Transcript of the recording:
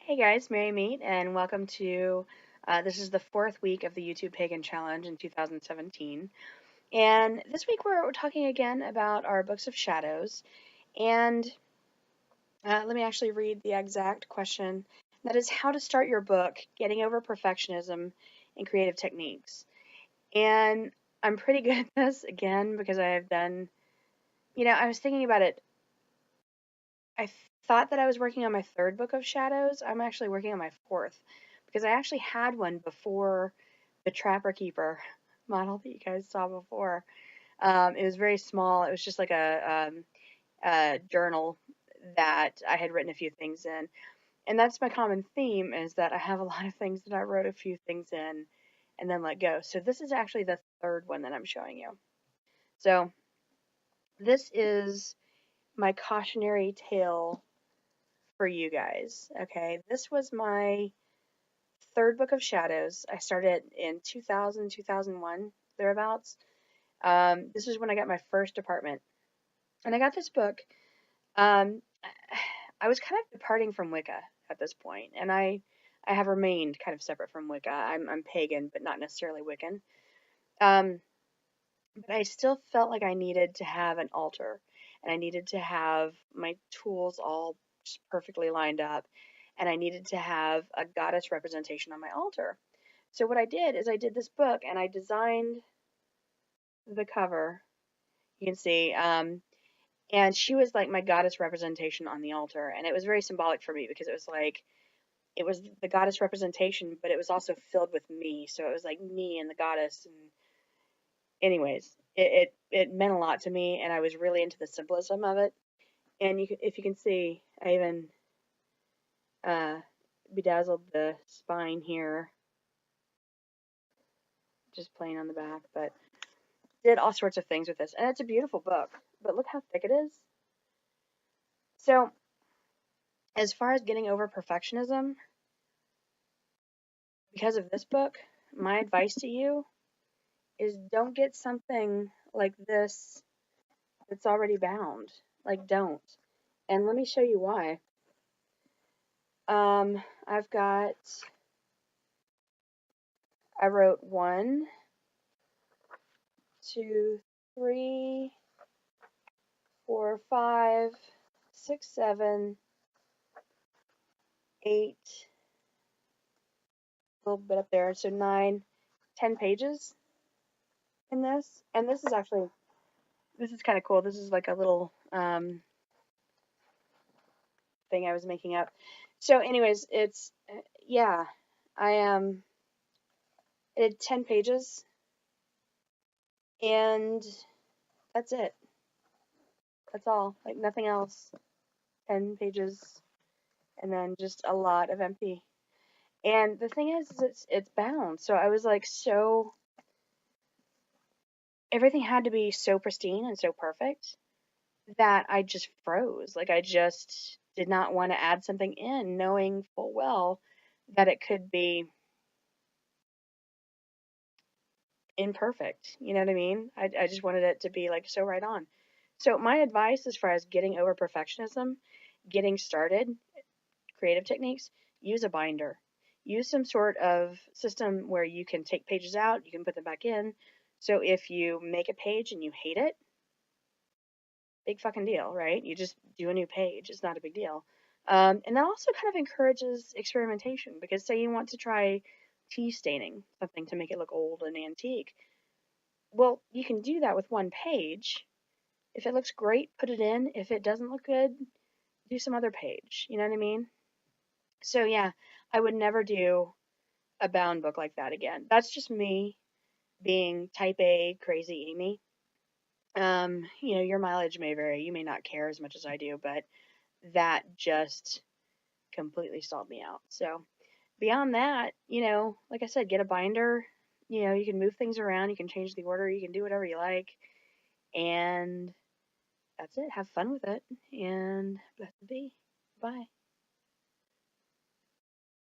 Hey guys, Mary Meet, and welcome to this is the fourth week of the YouTube Pagan Challenge in 2017. And this week we're talking again about our books of shadows. And let me actually read the exact question. That is how to start your book, getting over perfectionism and creative techniques. And I'm pretty good at this again because I have done, I was thinking about it. I thought that I was working on my third book of shadows. I'm actually working on my fourth because I actually had one before the Trapper Keeper model that you guys saw before. It was very small. It was just like a journal that I had written a few things in. And that's my common theme is that I have a lot of things that I wrote a few things in and then let go. So this is actually the third one that I'm showing you. So this is my cautionary tale for you guys. Okay, this was my third book of shadows. I started in 2000, 2001, thereabouts. This is when I got my first apartment. And I got this book. Um, I was kind of departing from Wicca at this point, and I have remained kind of separate from Wicca. I'm pagan, but not necessarily Wiccan. Um, but I still felt like I needed to have an altar, and I needed to have my tools all just perfectly lined up, and I needed to have a goddess representation on my altar. So what I did is I did this book, and I designed the cover. You can see, and she was like my goddess representation on the altar, and it was very symbolic for me because it was like it was the goddess representation, but it was also filled with me. So it was like me and the goddess, and anyways, it meant a lot to me, and I was really into the symbolism of it. And if you can see, I even uh, bedazzled the spine here, just plain on the back, but did all sorts of things with this, and it's a beautiful book. But look how thick it is. So, as far as getting over perfectionism, because of this book, my advice to you is don't get something like this that's already bound. Like, don't. And let me show you why. I've got, I wrote 1, 2, 3, 4, 5, 6, 7, 8, a little bit up there, so 9, 10 pages in this. And this is actually, this is kind of cool. This is like a little thing I was making up. So, anyways, it's, yeah, I am, it had 10 pages, and that's it. That's all. Like, nothing else. 10 pages, and then just a lot of empty. And the thing is it's bound. So I was like, so everything had to be so pristine and so perfect that I just froze. Like, I just did not want to add something in, knowing full well that it could be imperfect. You know what I mean? I just wanted it to be like so right on. So my advice as far as getting over perfectionism, getting started, creative techniques, use a binder. Use some sort of system where you can take pages out, you can put them back in. So if you make a page and you hate it, big fucking deal, right? You just do a new page. It's not a big deal. And that also kind of encourages experimentation because say you want to try tea staining something to make it look old and antique. Well, you can do that with one page. If it looks great, put it in. If it doesn't look good, do some other page. You know what I mean? So yeah, I would never do a bound book like that again. That's just me being type A crazy Amy. Your mileage may vary. You may not care as much as I do, but that just completely stalled me out. So beyond that, like I said, get a binder. You can move things around, you can change the order, you can do whatever you like. And that's it. Have fun with it. And blessed be. Bye.